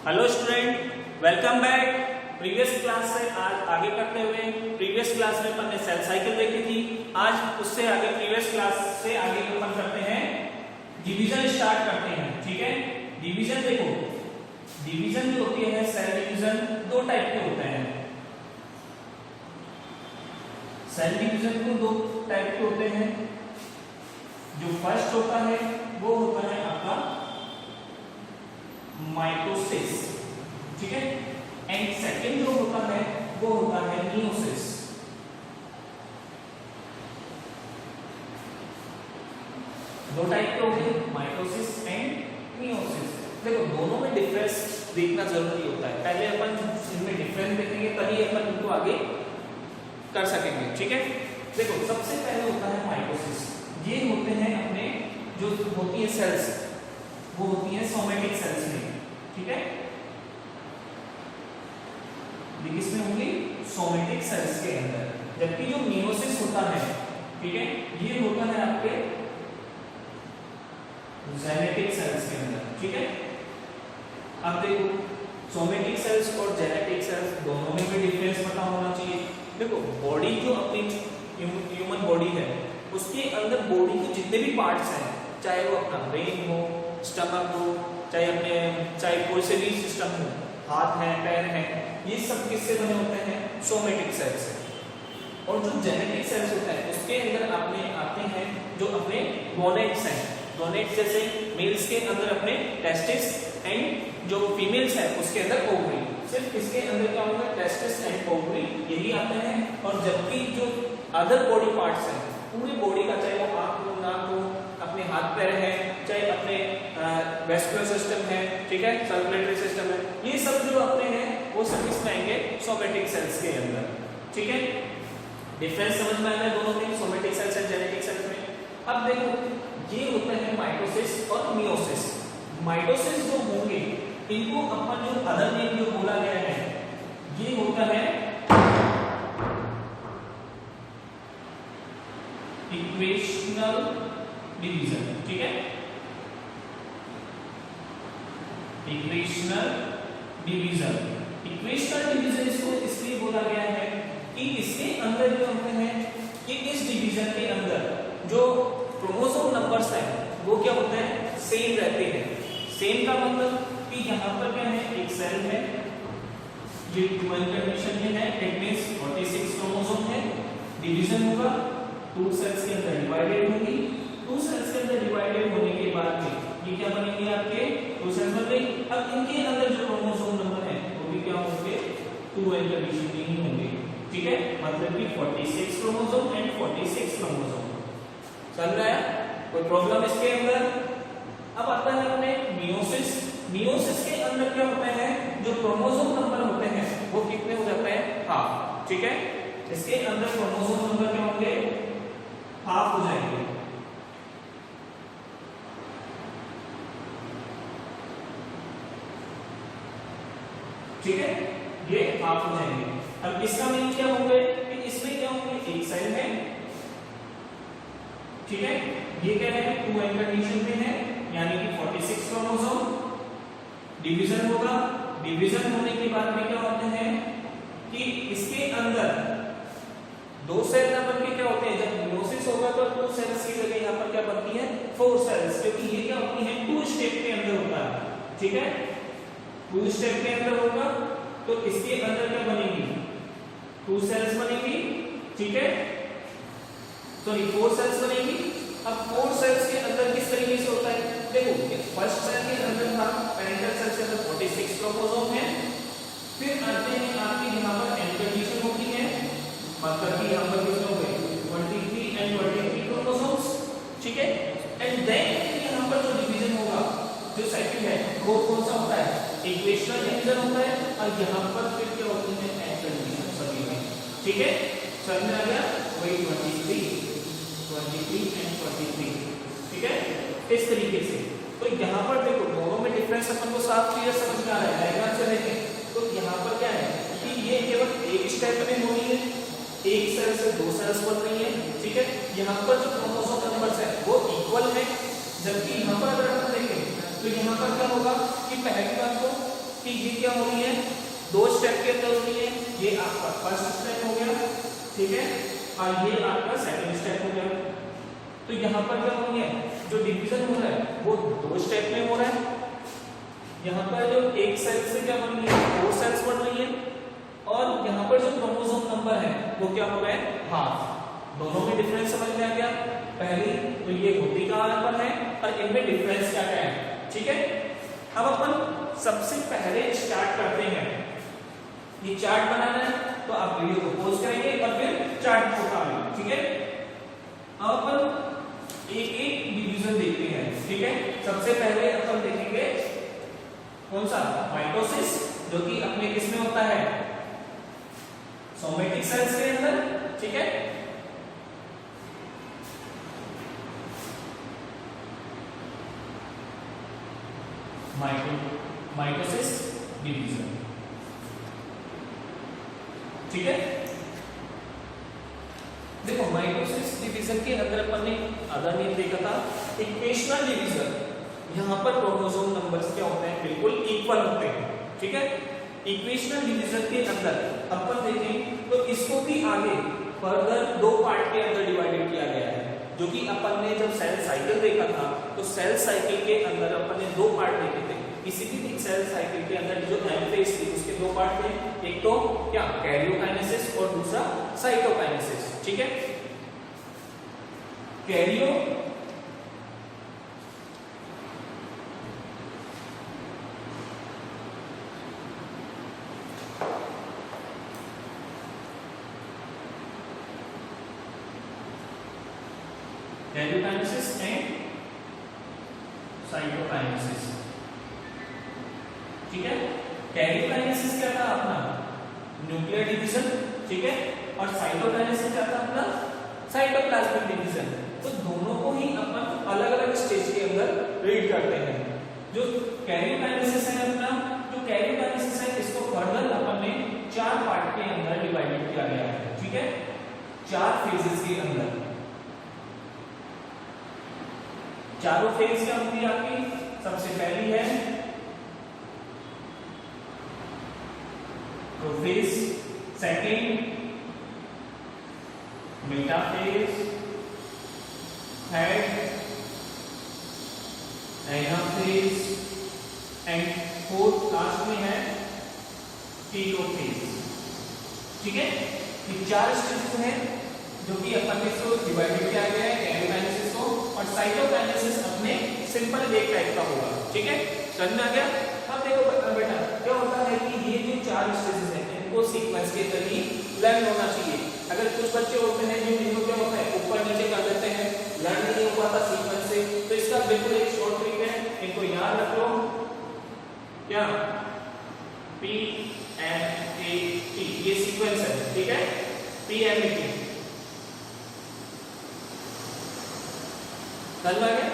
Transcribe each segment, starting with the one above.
Hello student, welcome back. Previous class से आज आगे करते हुए प्रीवियस क्लास में अपन ने सेल साइकिल देखी थी। आज उससे आगे प्रीवियस क्लास से आगे अपन करते हैं डिवीजन स्टार्ट करते हैं। ठीक है, डिवीजन देखो, डिवीजन जो होती है सेल डिवीजन दो टाइप के होते हैं। सेल डिवीजन को दो टाइप के होते हैं। जो फर्स्ट होता है वो होता है आपका माइटोसिस, ठीक है, एंड सेकंड जो होता है वो होता है मियोसिस। दो टाइप के होते हैं, माइटोसिस एंड मियोसिस। देखो दोनों में डिफरेंस देखना जरूरी होता है। पहले अपन इनमें डिफरेंस देखेंगे तभी अपन इनको आगे कर सकेंगे। ठीक है, देखो सबसे पहले होता है माइटोसिस। ये होते हैं अपने जो होती है सेल्स, वो होती है सोमेटिक सेल्स में। ठीक है, किसमें होंगी? सोमेटिक सेल्स के अंदर। जबकि जो मियोसिस होता है, ठीक है, ये होता है आपके जेनेटिक सेल्स के अंदर। ठीक है, अब देखो सोमेटिक सेल्स और जेनेटिक सेल्स दोनों में भी डिफरेंस पता होना चाहिए। देखो बॉडी जो अपनी ह्यूमन बॉडी है उसके अंदर बॉडी के जितने भी पार्ट्स हैं, चाहे वो अपना ब्रेन हो, स्टमक हो, चाहे कोई से भी सिस्टम हो, हाथ है, पैर है, ये सब किससे बने होते हैं? सोमेटिक सेल्स से। और जो जेनेटिक सेल्स होता है उसके अंदर अपने आते हैं जो अपने गोनेट्स हैं। गोनेट्स जैसे मेल्स के अंदर अपने टेस्टिस एंड जो फीमेल्स है उसके अंदर ओवरी। सिर्फ इसके अंदर क्या होगा? टेस्टिस एंड ओवरी यही आते हैं। और जबकि जो अदर बॉडी पार्ट्स हैं पूरी बॉडी का, चाहे वो आंख हो, नाक हो, अपने हाथ पैर है, चाहे अपने वेस्कुलर सिस्टम है, ठीक है, सर्कुलेटरी सिस्टम है, ये सब जो अपने हैं वो सब किसमें आएंगे? सोमेटिक सेल्स के अंदर। ठीक है, डिफरेंस समझ में आया दोनों में, somatic cells and genetic cells में। अब देखो ये होते हैं माइटोसिस और मियोसिस। माइटोसिस जो होंगे इनको अपन जो अदर नेम जो बोला गया है ये होता है इक्वेशनल डिवीजन। ठीक है, इक्वेशनल डिवीजन। इक्वेशनल डिवीजन इसको इसलिए बोला गया है कि इसके अंदर जो होते हैं कि इस डिवीजन के अंदर जो क्रोमोसोम नंबर्स हैं वो क्या होते हैं? सेम रहते हैं। सेम का मतलब कि यहाँ पर क्या है? एक सेल है, ये ड्यूअल कंडीशन में है, इट मींस 46 क्रोमोसोम है। डिवीजन होगा, 2 सेल्स के अंदर डिवाइडेड होंगी। 2 सेल्स के अंदर डिवाइडेड होने के बाद में ये क्या बनेंगे? आपके 2 सेल्स बन गई। अब इनके अंदर जो क्रोमोसोम नंबर है वो भी क्या होंगे? 2n कंडीशन में ही होंगे। ठीक है, मतलब कि 46 क्रोमोसोम एंड 46 क्रोमोसोम। समझ में आया? कोई प्रॉब्लम इसके अंदर? अब आता है अपने मियोसिस। मियोसिस के अंदर क्या होता है? जो क्रोमोसोम नंबर होते हैं वो कितने हो जाते हैं? हाफ। ठीक है, इसके अंदर क्रोमोसोम नंबर क्या होंगे? हाफ हो जाएंगे। ठीक है, ये हाफ हो जाएंगे। अब इसका मीनिंग क्या होंगे कि इसमें क्या होंगे? एक सेल है, ठीक है, ये क्या है? 2n कंडीशन में है, यानी कि 46 क्रोमोसोम। डिवीजन होगा, डिवीजन होने के बाद में क्या होते हैं कि इसके अंदर 2 सेल ना बन के क्या होते हैं? जब मियोसिस होगा तो 2 सेल्स की जगह यहाँ पर क्या बनती है? 4 सेल्स, क्योंकि ये क्या होती है? 2 स्टेप के अंदर होता है। ठीक है, 2 स्टेप के अंदर होगा तो इसके अंदर क्या बनेगी? 2 सेल्स बनेगी। ठीक है, सॉरी 4 सेल्स बनेगी। अब 4 सेल्स के अंदर किस तरीके से होता है? देखो फर्स्ट सेल के अंदर था, पेरेंटल सेल के अंदर 46 क्रोमोसोम है। फिर आते हैं आपके यहाँ पर एन कंडीशन होती है, मतलब कि यहाँ पर कितने हो गए? 23 एंड 23 क्रोमोसोम्स। ठीक है, एंड देन यहाँ पर जो डिवीजन होगा जो साइकिल है वो कौन सा होता है? इक्वेशनल डिवीजन होता है। और यहाँ पर फिर क्या होती है? एन कंडीशन सभी में। ठीक है, समझ में आ गया? वही 23 एंड 43। ठीक है, इस तरीके से। तो यहाँ पर देखो दोनों में डिफरेंस अपन को साफ क्लियर समझ में आ रहा है। डायग्राम से देखें तो यहाँ पर क्या है कि ये केवल एक स्टेप में होनी है, एक सेल से 2 सेल्स बन रही है। ठीक है, यहाँ पर जो क्रोमोसोम नंबर्स है वो इक्वल है, जबकि यहाँ पर अगर अपन देखें तो यहाँ पर क्या होगा कि पहली बात तो कि कि ये क्या हो रही है, 2 स्टेप के अंदर हो रही है। ये आपका फर्स्ट स्टेप हो गया, ठीक है, और ये आपका सेकंड स्टेप हो गया। तो यहाँ पर क्या हो रही है, जो डिवीजन हो रहा है वो 2 स्टेप में हो रहा है। यहाँ पर जो एक सेल से क्या बन रही है, 4 सेल्स बन रही है, और यहाँ पर जो क्रोमोसोम नंबर है वो क्या हो रहा है, हाफ। दोनों में डिफरेंस समझ में आ गया। पहली तो ये होती कहां पर है और इनमें डिफरेंस क्या क्या है, ठीक है। अब अपन सबसे पहले स्टार्ट करते हैं, ये चार्ट बनाना है तो आप वीडियो को पॉज करेंगे और फिर चार्ट को उठाएंगे, ठीक है। अब अपन एक एक डिवीजन देखते हैं, ठीक है। सबसे पहले अपन देखेंगे कौन सा, माइटोसिस, जो कि अपने किसमें होता है, सोमेटिक सेल्स के अंदर, ठीक है। माइटोसिस डिवीजन, ठीक है। देखो माइटोसिस डिवीजन के अंदर अपन ने अदर नेम देखा था इक्वेशनल डिवीजन। यहां पर क्रोमोसोम नंबर्स क्या होते हैं, बिल्कुल इक्वल होते हैं, ठीक है। इक्वेशनल डिवीजन के अंदर अपन देखें तो इसको भी आगे फर्दर 2 पार्ट के अंदर डिवाइडेड किया गया है, जो कि अपन ने जब सेल साइकिल देखा था तो सेल साइकिल के अंदर अपन ने 2 पार्ट देखे थे। किसी भी सेल साइकिल के अंदर जो एम फेज थी उसके 2 पार्ट थे, एक तो क्या कैरियोकाइनेसिस और दूसरा साइटोकाइनेसिस, ठीक है। कैरियो कैरियोकाइनेसिस एंड साइटोकाइनेसिस, ठीक है। कैरियोकाइनेसिस क्या था अपना, न्यूक्लियर डिवीजन, ठीक है, और साइटोकाइनेसिस क्या था अपना, साइटोप्लाज्मिक डिवीजन। तो दोनों को ही अपन अलग अलग स्टेज के अंदर रीड करते हैं। जो कैरियोकाइनेसिस है अपना, जो कैरियोकाइनेसिस है इसको फर्दर अपन ने 4 पार्ट के अंदर डिवाइडेड किया गया है, ठीक है, 4 फेजेस के अंदर। चारों फेज क्या होती है आपकी, सबसे पहली है prophase, second metaphase, third anaphase and fourth last में है टेलोफेज, ठीक है। ये 4 स्टेजेस हैं जो कि अपन ने इसको डिवाइडेड किया गया है, कैरियोकाइनेसिस को, और साइटोकाइनेसिस अपने सिंपल एक टाइप का होगा, ठीक है, समझ में आ गया। अब देखो बेटा क्या होता है कि ये जो 4 स्टेजेस हैं इनको सीक्वेंस के तरीके लर्न होना चाहिए। अगर कुछ बच्चे होते हैं जो इनको क्या होता है ऊपर नीचे कर देते हैं, लर्न नहीं हो पाता सीक्वेंस से, तो इसका बिल्कुल एक शॉर्ट ट्रिक है, इनको याद रख लो, क्या PMAT, ये सीक्वेंस है, ठीक है, PMAT समझ में आ गया।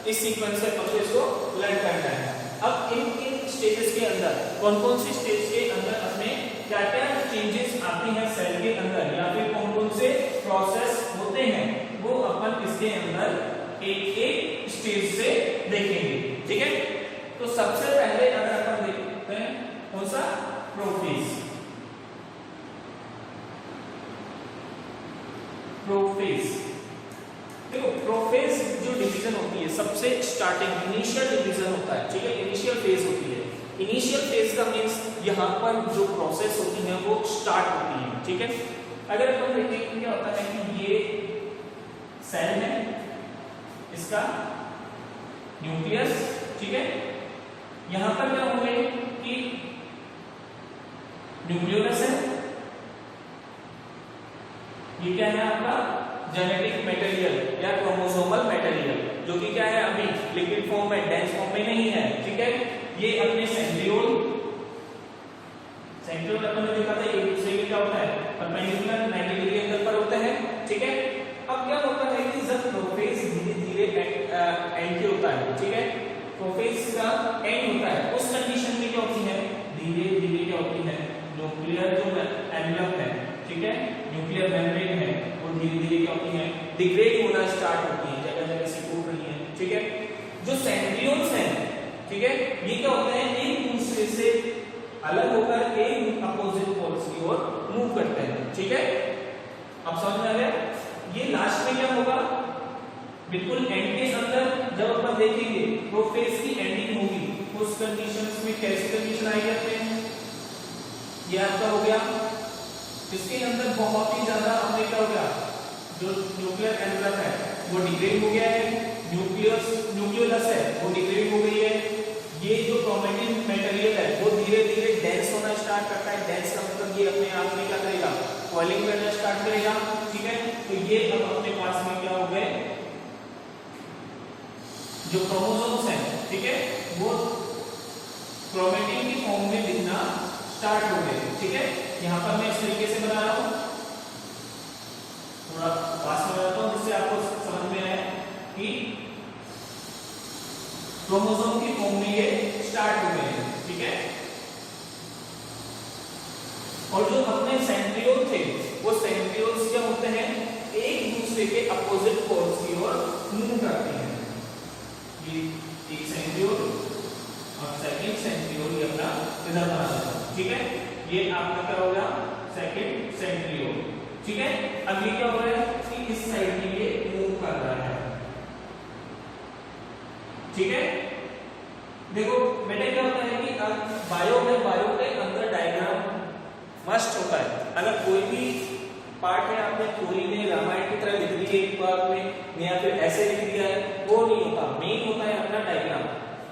इस सीक्वेंस से अपन इसको लर्न करना है। अब इन स्टेजेस के अंदर कौन कौन सी स्टेज के अंदर अपने क्या क्या चेंजेस आती हैं सेल के अंदर, या फिर कौन कौन से प्रोसेस होते हैं, वो अपन इसके अंदर एक एक स्टेज से देखेंगे, ठीक है। तो सबसे पहले अगर अपन देखते हैं कौन सा, प्रोफेज। प्रोफेज देखो, प्रोफेज जो डिवीजन होती है सबसे स्टार्टिंग इनिशियल डिवीजन होता है, ठीक है, इनिशियल फेज होती है। इनिशियल फेज का मींस यहाँ पर जो प्रोसेस होती है वो स्टार्ट होती है, ठीक है। अगर अपन देखें क्या होता है कि ये सेल है, इसका न्यूक्लियस, ठीक है, यहाँ पर क्या होंगे कि न्यूक्लियोलस है, ये क्या है आपका जेनेटिक मटेरियल या क्रोमोसोमल मटेरियल, जो कि क्या है अभी लिक्विड फॉर्म में, डेंस फॉर्म में नहीं है, ठीक है। ये अपने सेंट्रियोल अपन ने देखा था एक दूसरे के क्या होता है परपेंडिकुलर 90 डिग्री एंगल पर होते हैं, ठीक है। अब क्या होता है कि जब प्रोफेज धीरे धीरे एंड होता है, ठीक है, प्रोफेज का एंड होता है, उस कंडीशन में क्या होती है, धीरे धीरे क्या होती है, न्यूक्लियर जो एनवेलप है, ठीक है, न्यूक्लियर मेम्ब्रेन है, वो धीरे धीरे क्या होती है, डिग्रेड होना स्टार्ट होती है, जगह जगह से टूट रही है, ठीक है। जो सेंट्रियोल्स हैं, ठीक है, ये क्या होते हैं, एक दूसरे से अलग होकर एक अपोजिट पोल्स की ओर मूव करते हैं। ठीक है, अब समझ में आ गया। ये लास्ट में क्या होगा, बिल्कुल एंड के अंदर जब अपन देखेंगे प्रोफेज की एंडिंग होगी, उस कंडीशंस में कैसी कंडीशन आई जाते हैं, ये आपका हो गया। इसके अंदर बहुत ही ज्यादा हमने क्या हो गया, जो न्यूक्लियर एनवलप है वो डिग्रेड हो गया है, न्यूक्लियोलस है वो डिग्रेड हो गई है। ये जो क्रोमैटिन मटेरियल है वो धीरे धीरे डेंस होना स्टार्ट करता है। डेंस का मतलब ये अपने आप में क्या करेगा, कॉइलिंग करना स्टार्ट करेगा। ठीक है, तो ये अब अपने पास में क्या हो गए, जो क्रोमोसोम्स हैं, ठीक है, वो क्रोमैटिन की फॉर्म में दिखना स्टार्ट हो गए। ठीक है, यहाँ पर मैं इस तरीके से बना रहा हूँ, थोड़ा पास में बनाता हूँ जिससे आपको समझ में आए कि क्रोमोसोम की फॉर्म में ये स्टार्ट हो गए हैं। ठीक है, और जो अपने सेंट्रियोल थे वो सेंट्रियोल्स क्या होते हैं, एक दूसरे के अपोजिट पोल्स की ओर मूव करते हैं। ये एक सेंट्रियोल और सेकंड सेंट्रियोल ये अपना इधर बना देता है। ठीक है, ये आपका क्या होगा, सेकंड सेंट्रियोल। ठीक है, अब ये क्या हो रहा है कि इस साइड में ये मूव कर रहा है। ठीक है, देखो बेटा क्या होता है कि बायो के अंदर डायग्राम मस्ट होता है। अगर कोई भी पार्ट है आपने थ्योरी में रामायण की तरह लिख दिया एक बार में या फिर ऐसे लिख दिया है, वो नहीं होता। मेन होता है अपना डायग्राम।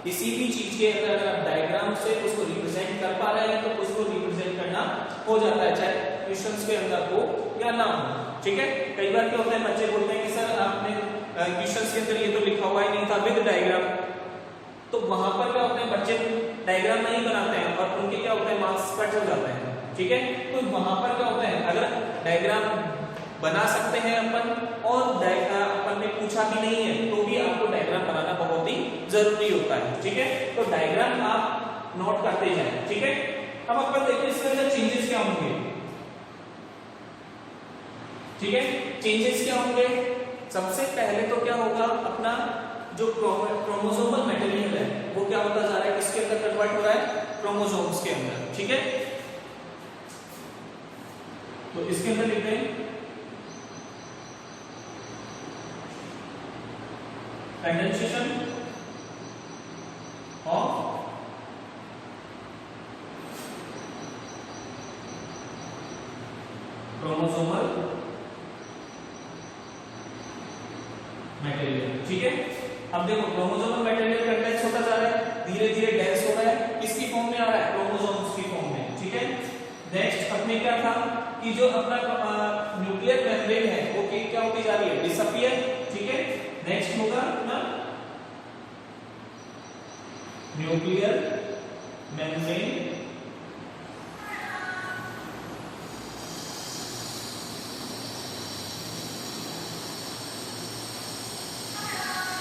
किसी भी चीज के अंदर अगर आप डायग्राम से उसको रिप्रेजेंट कर पा रहे हैं तो उसको रिप्रेजेंट करना हो जाता है, चाहे क्वेश्चंस के अंदर हो या ना हो। ठीक है, कई बार क्या होता है बच्चे बोलते हैं कि सर आपने क्वेश्चंस के अंदर ये तो लिखा हुआ ही नहीं था विद डायग्राम, तो वहां पर क्या होता है बच्चे डायग्राम नहीं बनाते हैं और उनके क्या होता है मार्क्स कट हो जाते हैं। ठीक है, तो वहां पर क्या होता है अगर डायग्राम बना सकते हैं अपन और अपन ने पूछा भी नहीं है तो भी आपको डायग्राम बनाना बहुत ही जरूरी होता है। ठीक है, तो डायग्राम आप नोट करते जाएं। ठीक है, अब अपन देखते हैं इसके अंदर चेंजेस क्या होंगे। ठीक है, चेंजेस क्या होंगे, सबसे पहले तो क्या होगा, अपना जो क्रोमोसोमल मटेरियल है वो क्या होता जा रहा है, किसके अंदर कन्वर्ट हो रहा है, क्रोमोसोम्स के अंदर। ठीक है, तो इसके अंदर लिखते हैं कंडेंसेशन ऑफ क्रोमोसोमल मटेरियल। ठीक है, अब देखो क्रोमोसोमल मटेरियल कंडेंस होता जा रहा है, धीरे धीरे डेंस हो रहा है, किसकी फॉर्म में आ रहा है, क्रोमोसोम्स की फॉर्म में। ठीक है, नेक्स्ट अपने क्या था कि जो अपना न्यूक्लियर मेम्ब्रेन है वो क्या होती जा रही है, डिसअपीयर। ठीक है, नेक्स्ट होगा अपना न्यूक्लियर मेम्ब्रेन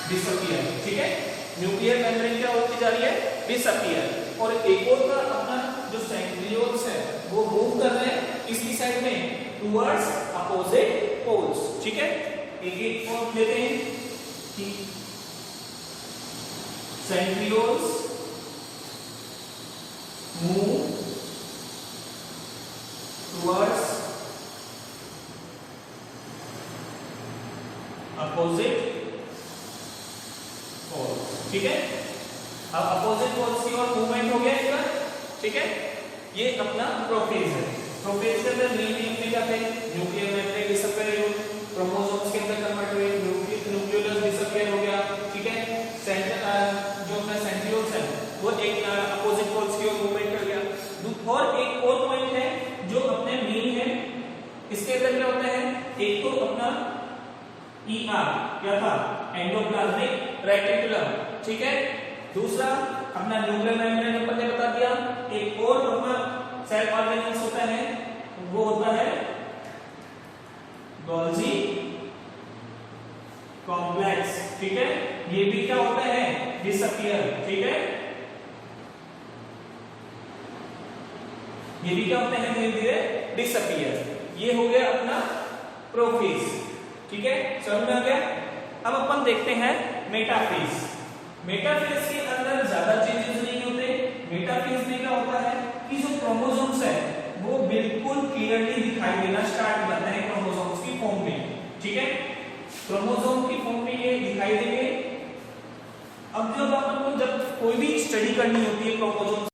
डिसअपीयर। ठीक है, न्यूक्लियर मेम्ब्रेन क्या होती जा रही है, डिसअपीयर। और एक और का अपना जो सेंट्रियोल्स है वो मूव कर रहे हैं किसकी साइड में, टुवर्ड्स अपोजिट पोल्स। ठीक है, एक एक को लेते हैं कि centrioles move towards opposite poles. ठीक है, अब अपोजिट पोल्स की ओर मूवमेंट हो गया इसका। ठीक है, ये अपना प्रोफेज है। प्रोफेज के अंदर मेन में क्या थे, न्यूक्लियर मेम्ब्रेन डिसअपीयर हो, क्रोमोसोम्स के अंदर कन्वर्ट हुए, न्यूक्लियोलस डिसअपीयर हो गया। ठीक है, जो अपना सेंट्रियोल्स है वो एक अपोजिट पोल्स की ओर मूवमेंट कर गया। और एक और पॉइंट है जो अपने मेन है, इसके अंदर क्या होता है, एक तो अपना ER क्या था, एंडोप्लाज्मिक रेटिकुलम। ठीक है, दूसरा अपना न्यूक्लियर मेम्ब्रेन अपन ने बता दिया। एक और अपना सेल ऑर्गेनेल्स होता है वो होता है गोल्जी कॉम्प्लेक्स। ठीक है, ये भी क्या होता है, डिसअपीयर। ठीक है, ये भी क्या होते हैं, धीरे धीरे डिसअपीयर। ये हो गया अपना प्रोफेज। ठीक है, समझ में आ गया। अब अपन देखते हैं मेटाफेज। मेटाफेज के अंदर ज्यादा चेंजेस नहीं होते। मेटाफेज में क्या होता है कि जो क्रोमोसोम्स है वो बिल्कुल क्लियरली दिखाई देना स्टार्ट हो जाता है क्रोमोसोम्स की फॉर्म में, ठीक है। क्रोमोसोम की फॉर्म में ये दिखाई देंगे। अब जब अपन को जब कोई भी स्टडी करनी होती है क्रोमोसोम